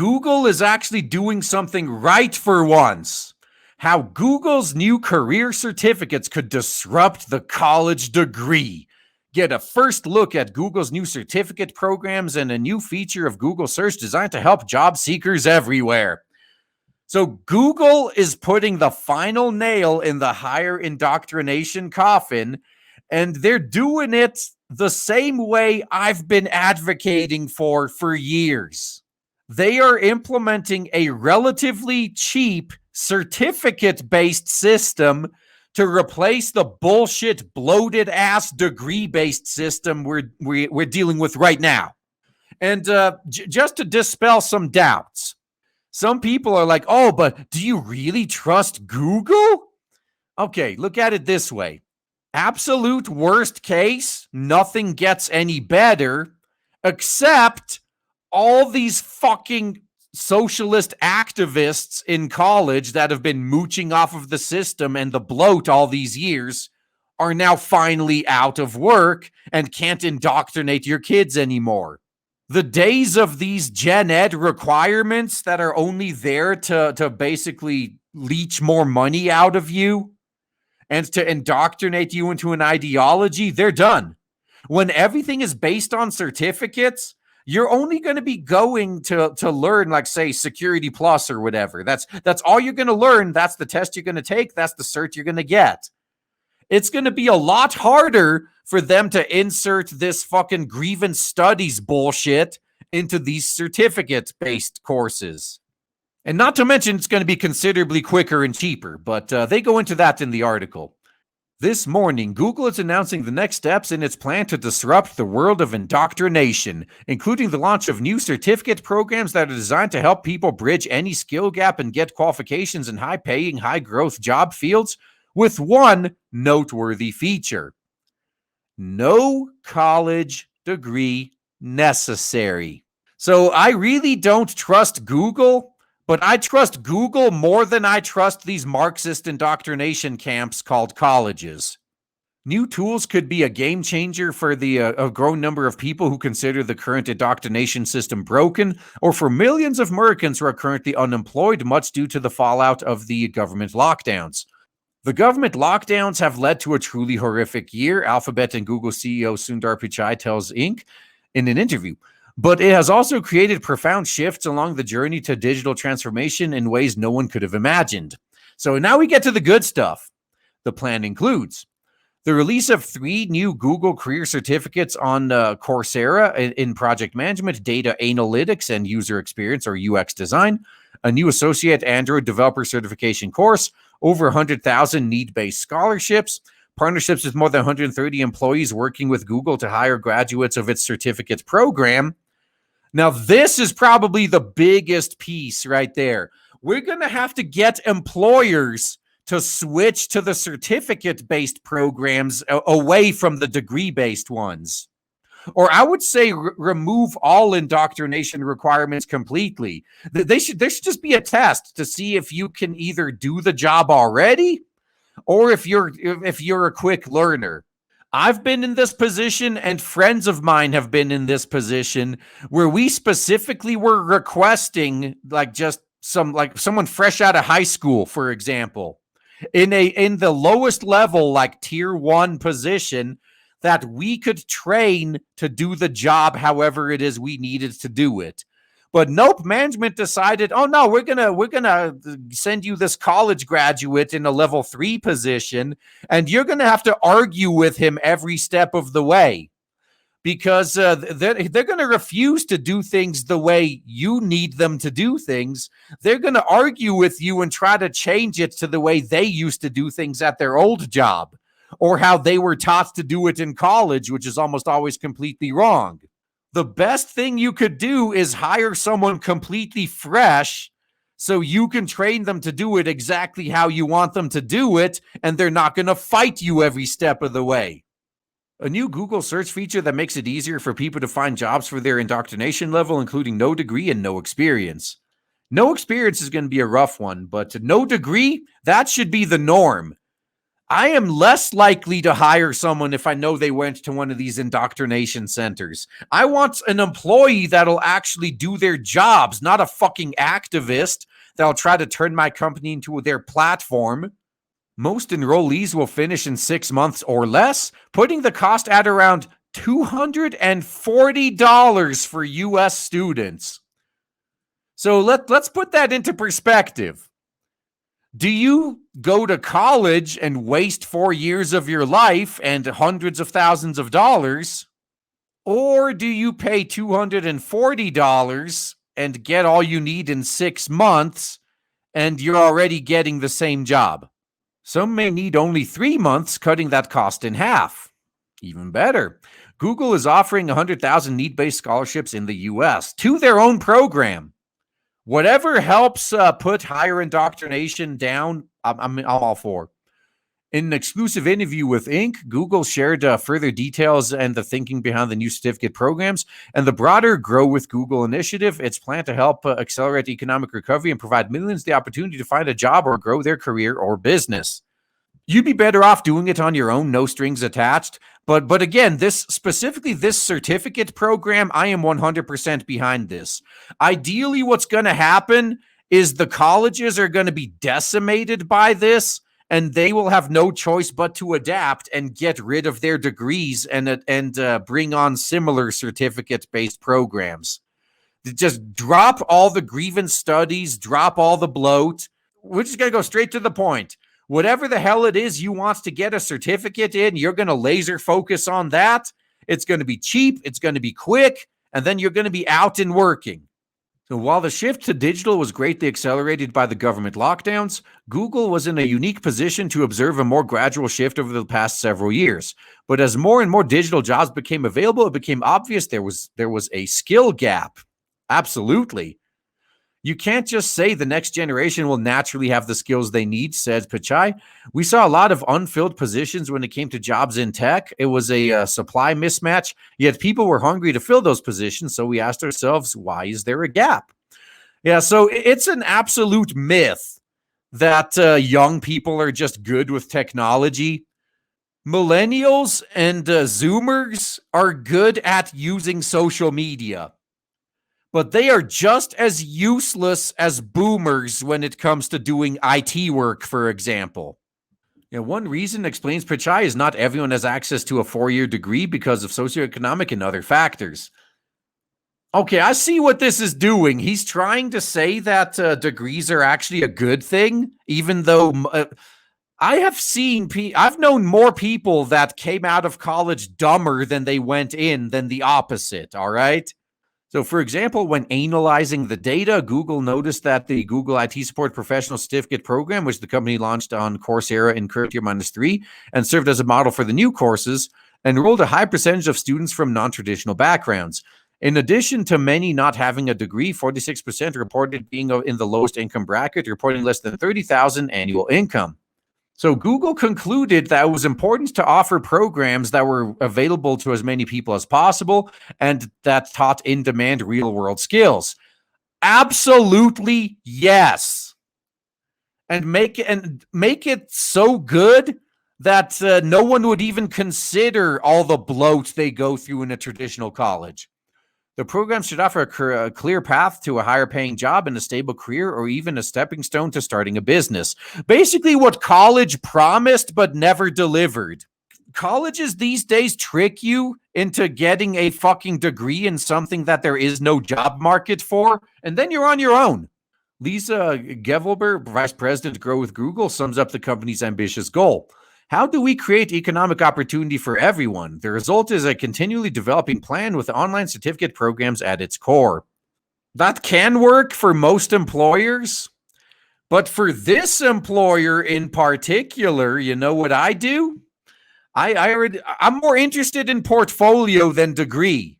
Google is actually doing something right for once. How Google's new career certificates could disrupt the college degree. Get a first look at Google's new certificate programs and a new feature of Google Search designed to help job seekers everywhere. So Google is putting the final nail in the higher indoctrination coffin, and they're doing it the same way I've been advocating for years. They are implementing a relatively cheap certificate-based system to replace the bullshit, bloated-ass degree-based system we're dealing with right now. And just to dispel some doubts, some people are like, oh, but do you really trust Google? Okay, look at it this way. Absolute worst case, nothing gets any better, except all these fucking socialist activists in college that have been mooching off of the system and the bloat all these years are now finally out of work and can't indoctrinate your kids anymore. The days of these gen ed requirements that are only there to basically leech more money out of you and to indoctrinate you into an ideology, they're done. When everything is based on certificates, you're only going to be going to learn, like, say, Security Plus or whatever. That's all you're going to learn. That's the test you're going to take. That's the cert you're going to get. It's going to be a lot harder for them to insert this fucking grievance studies bullshit into these certificate-based courses. And not to mention, it's going to be considerably quicker and cheaper, but they go into that in the article. This morning, Google is announcing the next steps in its plan to disrupt the world of indoctrination, including the launch of new certificate programs that are designed to help people bridge any skill gap and get qualifications in high-paying, high-growth job fields, with one noteworthy feature: no college degree necessary. So I really don't trust Google, but I trust Google more than I trust these Marxist indoctrination camps called colleges. New tools could be a game changer for a growing number of people who consider the current indoctrination system broken, or for millions of Americans who are currently unemployed, much due to the fallout of the government lockdowns. The government lockdowns have led to a truly horrific year, Alphabet and Google CEO Sundar Pichai tells Inc. in an interview. But it has also created profound shifts along the journey to digital transformation in ways no one could have imagined. So now we get to the good stuff. The plan includes the release of 3 new Google career certificates on Coursera in project management, data analytics, and user experience, or UX design, a new associate Android developer certification course, over 100,000 need-based scholarships, partnerships with more than 130 employees working with Google to hire graduates of its certificate program. Now, this is probably the biggest piece right there. We're going to have to get employers to switch to the certificate-based programs away from the degree-based ones. Or I would say remove all indoctrination requirements completely. There should just be a test to see if you can either do the job already or if you're a quick learner. I've been in this position, and friends of mine have been in this position, where we specifically were requesting, like, just someone fresh out of high school, for example, in the lowest level, like tier 1 position, that we could train to do the job however it is we needed to do it. But nope, management decided, oh no, we're gonna send you this college graduate in a level 3 position, and you're gonna have to argue with him every step of the way, because they're gonna refuse to do things the way you need them to do things. They're gonna argue with you and try to change it to the way they used to do things at their old job, or how they were taught to do it in college, which is almost always completely wrong. The best thing you could do is hire someone completely fresh so you can train them to do it exactly how you want them to do it, and they're not going to fight you every step of the way. A new Google search feature that makes it easier for people to find jobs for their indoctrination level, including no degree and no experience. No experience is going to be a rough one, but no degree, that should be the norm. I am less likely to hire someone if I know they went to one of these indoctrination centers. I want an employee that'll actually do their jobs, not a fucking activist that'll try to turn my company into their platform. Most enrollees will finish in 6 months or less, putting the cost at around $240 for US students. So let's put that into perspective. Do you go to college and waste 4 years of your life and hundreds of thousands of dollars? Or do you pay $240 and get all you need in 6 months and you're already getting the same job? Some may need only 3 months, cutting that cost in half. Even better, Google is offering 100,000 need-based scholarships in the US to their own program. Whatever helps put higher indoctrination down, I'm all for. In an exclusive interview with Inc., Google shared further details and the thinking behind the new certificate programs and the broader Grow with Google initiative. It's planned to help accelerate economic recovery and provide millions the opportunity to find a job or grow their career or business. You'd be better off doing it on your own, no strings attached. But again, this certificate program, I am 100% behind this. Ideally, what's going to happen is the colleges are going to be decimated by this, and they will have no choice but to adapt and get rid of their degrees and bring on similar certificate-based programs. Just drop all the grievance studies, drop all the bloat. We're just going to go straight to the point. Whatever the hell it is you want to get a certificate in, you're going to laser focus on that. It's going to be cheap, it's going to be quick, and then you're going to be out and working. So while the shift to digital was greatly accelerated by the government lockdowns, Google was in a unique position to observe a more gradual shift over the past several years. But as more and more digital jobs became available, it became obvious there was a skill gap. Absolutely. You can't just say the next generation will naturally have the skills they need, says Pichai. We saw a lot of unfilled positions when it came to jobs in tech. It was a supply mismatch, yet people were hungry to fill those positions, so we asked ourselves, why is there a gap? Yeah, so it's an absolute myth that young people are just good with technology. Millennials and Zoomers are good at using social media, but they are just as useless as boomers when it comes to doing IT work, for example. One reason, explains Pichai, is not everyone has access to a 4-year degree because of socioeconomic and other factors. Okay, I see what this is doing. He's trying to say that degrees are actually a good thing, even though I've known more people that came out of college dumber than they went in than the opposite, all right? So, for example, when analyzing the data, Google noticed that the Google IT Support Professional Certificate Program, which the company launched on Coursera in current year -3 and served as a model for the new courses, enrolled a high percentage of students from non-traditional backgrounds. In addition to many not having a degree, 46% reported being in the lowest income bracket, reporting less than $30,000 annual income. So Google concluded that it was important to offer programs that were available to as many people as possible and that taught in-demand real-world skills. Absolutely yes. And make it so good that no one would even consider all the bloat they go through in a traditional college. The program should offer a clear path to a higher paying job and a stable career, or even a stepping stone to starting a business. Basically what college promised but never delivered. Colleges these days trick you into getting a fucking degree in something that there is no job market for, and then you're on your own. Lisa Gevelber, Vice President Grow with Google, sums up the company's ambitious goal. How do we create economic opportunity for everyone? The result is a continually developing plan with online certificate programs at its core. That can work for most employers, but for this employer in particular, you know what I do? I'm more interested in portfolio than degree.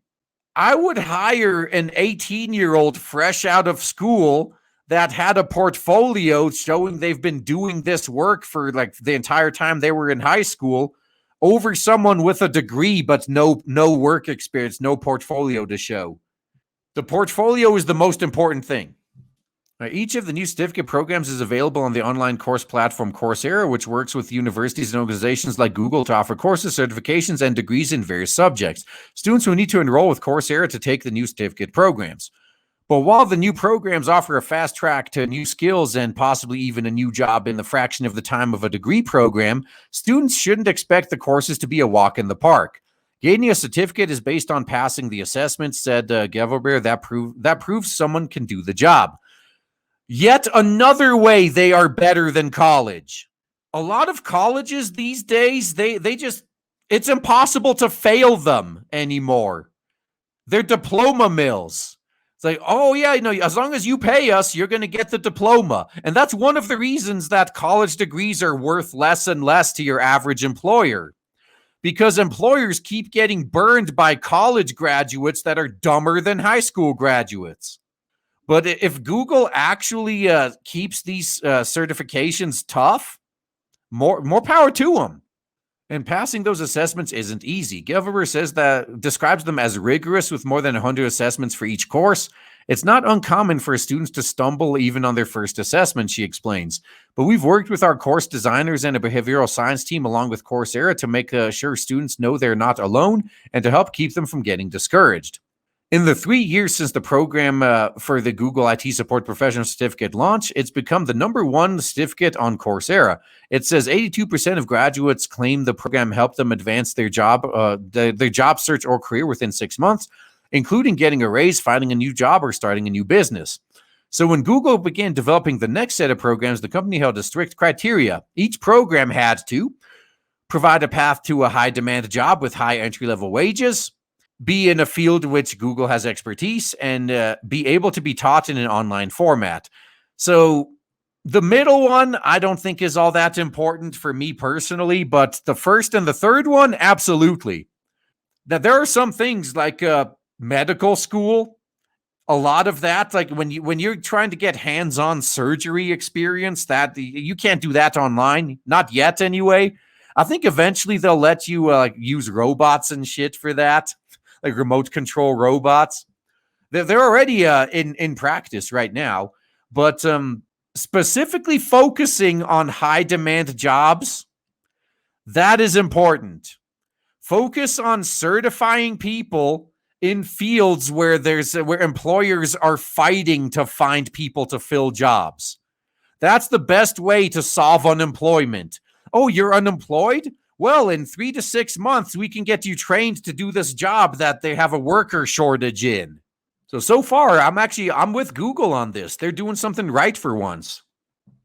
I would hire an 18-year-old fresh out of school that had a portfolio showing they've been doing this work for like the entire time they were in high school over someone with a degree but no work experience, no portfolio to show. The portfolio is the most important thing. Each of the new certificate programs is available on the online course platform Coursera, which works with universities and organizations like Google to offer courses, certifications, and degrees in various subjects. Students will need to enroll with Coursera to take the new certificate programs. But while the new programs offer a fast track to new skills and possibly even a new job in the fraction of the time of a degree program, students shouldn't expect the courses to be a walk in the park. Gaining a certificate is based on passing the assessment, said Gevelbeer. That proves someone can do the job. Yet another way they are better than college. A lot of colleges these days, they just, it's impossible to fail them anymore. They're diploma mills. It's like, oh yeah, as long as you pay us, you're going to get the diploma. And that's one of the reasons that college degrees are worth less and less to your average employer. Because employers keep getting burned by college graduates that are dumber than high school graduates. But if Google actually keeps these certifications tough, more power to them. And passing those assessments isn't easy. Gevelbeer says that describes them as rigorous with more than 100 assessments for each course. It's not uncommon for students to stumble even on their first assessment, she explains. But we've worked with our course designers and a behavioral science team along with Coursera to make sure students know they're not alone and to help keep them from getting discouraged. In the 3 years since the program for the Google IT Support Professional Certificate launch, it's become the #1 certificate on Coursera. It says 82% of graduates claim the program helped them advance their job search or career within 6 months, including getting a raise, finding a new job, or starting a new business. So when Google began developing the next set of programs, the company held a strict criteria. Each program had to provide a path to a high-demand job with high entry-level wages, be in a field which Google has expertise, and be able to be taught in an online format. So the middle one, I don't think is all that important for me personally, but the first and the third one, absolutely. Now, there are some things like medical school, a lot of that, like when you're trying to get hands-on surgery experience, that you can't do that online, not yet anyway. I think eventually they'll let you use robots and shit for that. Like remote control robots. They're already in practice right now, but specifically focusing on high demand jobs, that is important. Focus on certifying people in fields where employers are fighting to find people to fill jobs. That's the best way to solve unemployment. Oh, you're unemployed? Well, in 3 to 6 months, we can get you trained to do this job that they have a worker shortage in. So far, I'm with Google on this. They're doing something right for once.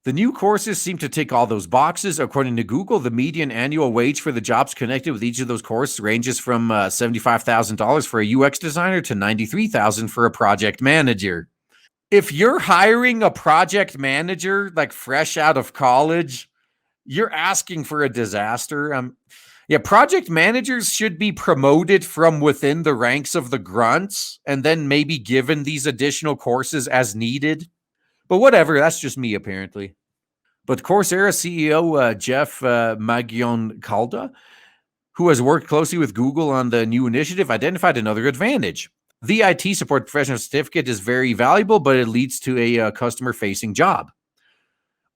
The new courses seem to tick all those boxes. According to Google, the median annual wage for the jobs connected with each of those courses ranges from $75,000 for a UX designer to $93,000 for a project manager. If you're hiring a project manager like fresh out of college, you're asking for a disaster. Project managers should be promoted from within the ranks of the grunts and then maybe given these additional courses as needed. But whatever, that's just me apparently. But Coursera CEO Jeff Magion-Calda, who has worked closely with Google on the new initiative, identified another advantage. The IT Support Professional Certificate is very valuable, but it leads to a customer-facing job.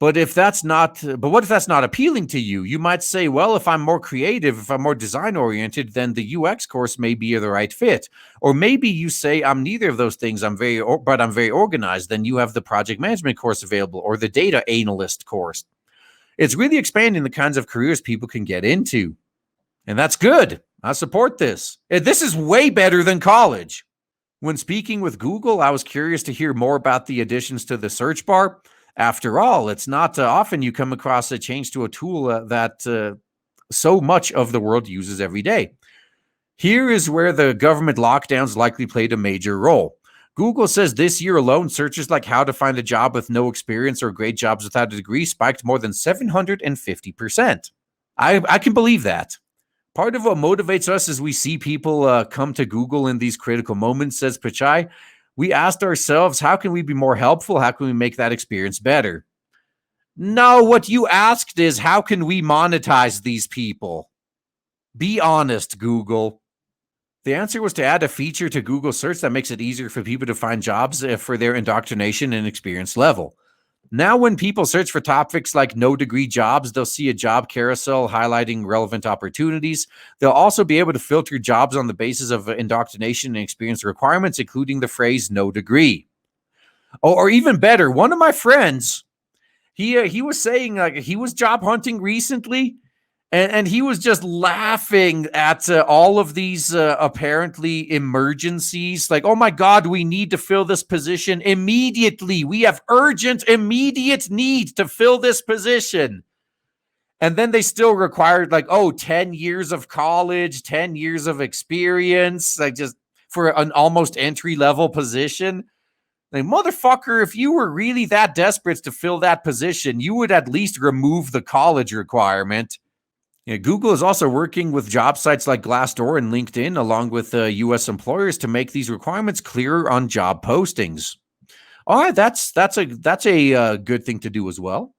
But what if that's not appealing to you? You might say, well, if I'm more creative, if I'm more design oriented, then the UX course may be the right fit. Or maybe you say I'm neither of those things. But I'm very organized. Then you have the project management course available or the data analyst course. It's really expanding the kinds of careers people can get into. And that's good. I support this. This is way better than college. When speaking with Google, I was curious to hear more about the additions to the search bar. After all, it's not often you come across a change to a tool that so much of the world uses every day. Here is where the government lockdowns likely played a major role. Google says this year alone, searches like how to find a job with no experience or great jobs without a degree spiked more than 750%. I can believe that. Part of what motivates us is we see people come to Google in these critical moments, says Pichai. We asked ourselves, how can we be more helpful? How can we make that experience better? No, what you asked is, how can we monetize these people? Be honest, Google. The answer was to add a feature to Google search that makes it easier for people to find jobs for their indoctrination and experience level. Now, when people search for topics like no degree jobs, they'll see a job carousel highlighting relevant opportunities. They'll also be able to filter jobs on the basis of indoctrination and experience requirements, including the phrase no degree. Or even better, one of my friends, he was saying like he was job hunting recently, and he was just laughing at all of these apparently emergencies. Like, oh my God, we need to fill this position immediately. We have urgent, immediate need to fill this position. And then they still required like, 10 years of college, 10 years of experience, like just for an almost entry level position. Like, motherfucker, if you were really that desperate to fill that position, you would at least remove the college requirement. Yeah, Google is also working with job sites like Glassdoor and LinkedIn, along with U.S. employers, to make these requirements clearer on job postings. All right, that's a good thing to do as well.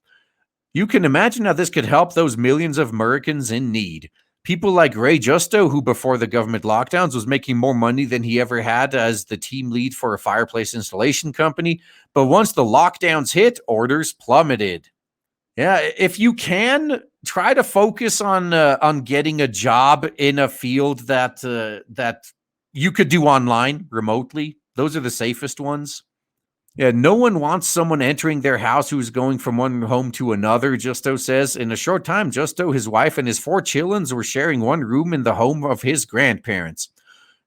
You can imagine how this could help those millions of Americans in need. People like Ray Justo, who before the government lockdowns was making more money than he ever had as the team lead for a fireplace installation company, but once the lockdowns hit, orders plummeted. Yeah, if you can, try to focus on getting a job in a field that you could do online remotely. Those are the safest ones. Yeah, no one wants someone entering their house who's going from one home to another, Justo says. In a short time, Justo, his wife, and his 4 children were sharing one room in the home of his grandparents.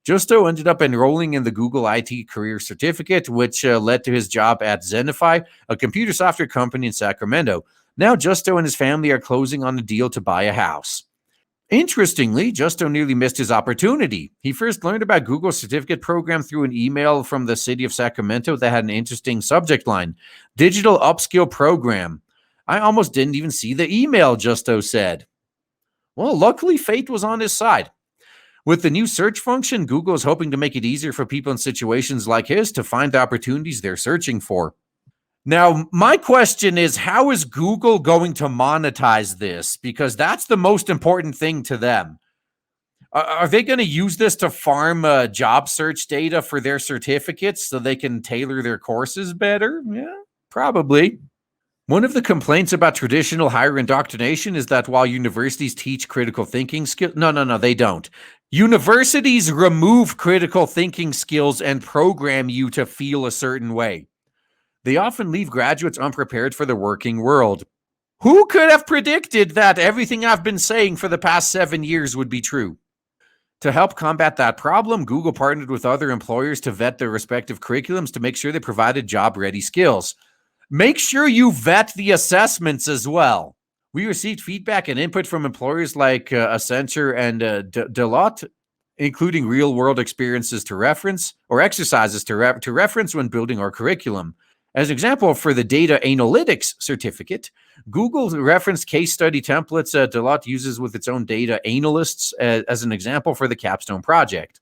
Justo ended up enrolling in the Google IT Career Certificate, which led to his job at Zenify, a computer software company in Sacramento. Now, Justo and his family are closing on a deal to buy a house. Interestingly, Justo nearly missed his opportunity. He first learned about Google's certificate program through an email from the city of Sacramento that had an interesting subject line: Digital Upskill Program. I almost didn't even see the email, Justo said. Well, luckily, fate was on his side. With the new search function, Google is hoping to make it easier for people in situations like his to find the opportunities they're searching for. Now, my question is, how is Google going to monetize this? Because that's the most important thing to them. Are they going to use this to farm job search data for their certificates so they can tailor their courses better? Yeah, probably. One of the complaints about traditional higher indoctrination is that while universities teach critical thinking skills, no, they don't. Universities remove critical thinking skills and program you to feel a certain way. They often leave graduates unprepared for the working world. Who could have predicted that everything I've been saying for the past 7 years would be true? To help combat that problem, Google partnered with other employers to vet their respective curriculums to make sure they provided job-ready skills. Make sure you vet the assessments as well. We received feedback and input from employers like Accenture and Deloitte, including real-world experiences to reference or exercises to reference when building our curriculum. As an example, for the Data Analytics Certificate, Google referenced case study templates Deloitte uses with its own data analysts as an example for the capstone project.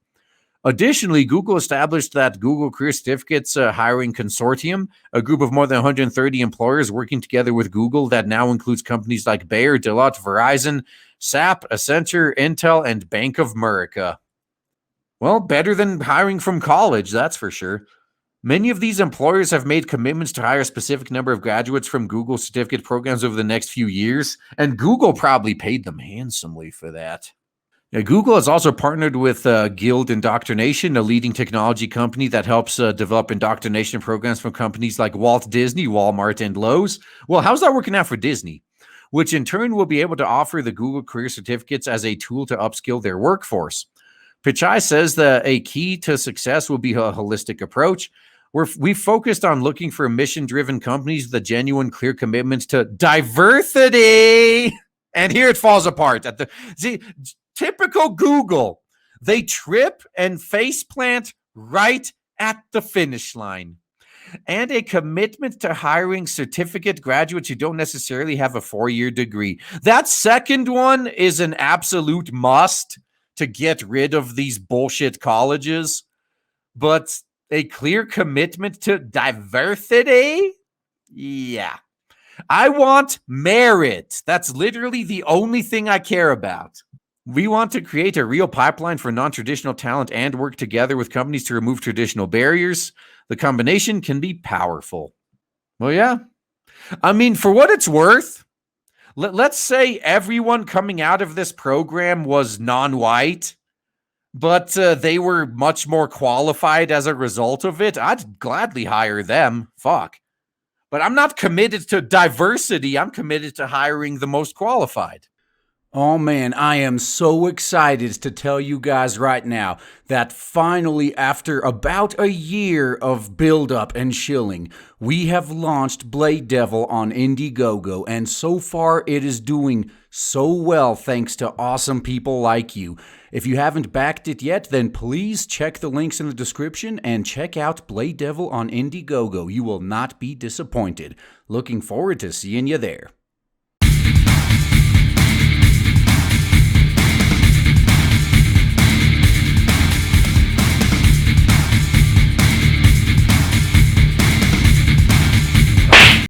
Additionally, Google established that Google Career Certificates Hiring Consortium, a group of more than 130 employers working together with Google that now includes companies like Bayer, Deloitte, Verizon, SAP, Accenture, Intel, and Bank of America. Well, better than hiring from college, that's for sure. Many of these employers have made commitments to hire a specific number of graduates from Google certificate programs over the next few years, and Google probably paid them handsomely for that. Now, Google has also partnered with Guild Indoctrination, a leading technology company that helps develop indoctrination programs from companies like Walt Disney, Walmart, and Lowe's. Well, how's that working out for Disney? Which in turn will be able to offer the Google Career Certificates as a tool to upskill their workforce. Pichai says that a key to success will be a holistic approach. We've focused on looking for mission-driven companies with a genuine, clear commitment to diversity. And here it falls apart. Typical Google. They trip and faceplant right at the finish line. And a commitment to hiring certificate graduates who don't necessarily have a 4-year degree. That second one is an absolute must to get rid of these bullshit colleges. But a clear commitment to diversity? Yeah. I want merit. That's literally the only thing I care about. We want to create a real pipeline for non-traditional talent and work together with companies to remove traditional barriers. The combination can be powerful. Well, yeah. I mean, for what it's worth, let's say everyone coming out of this program was non-white, but they were much more qualified as a result of it. I'd gladly hire them. Fuck. But I'm not committed to diversity. I'm committed to hiring the most qualified. Oh man, I am so excited to tell you guys right now that finally, after about a year of build-up and shilling, we have launched Blade Devil on Indiegogo, and so far it is doing so well thanks to awesome people like you. If you haven't backed it yet, then please check the links in the description and check out Blade Devil on Indiegogo. You will not be disappointed. Looking forward to seeing you there.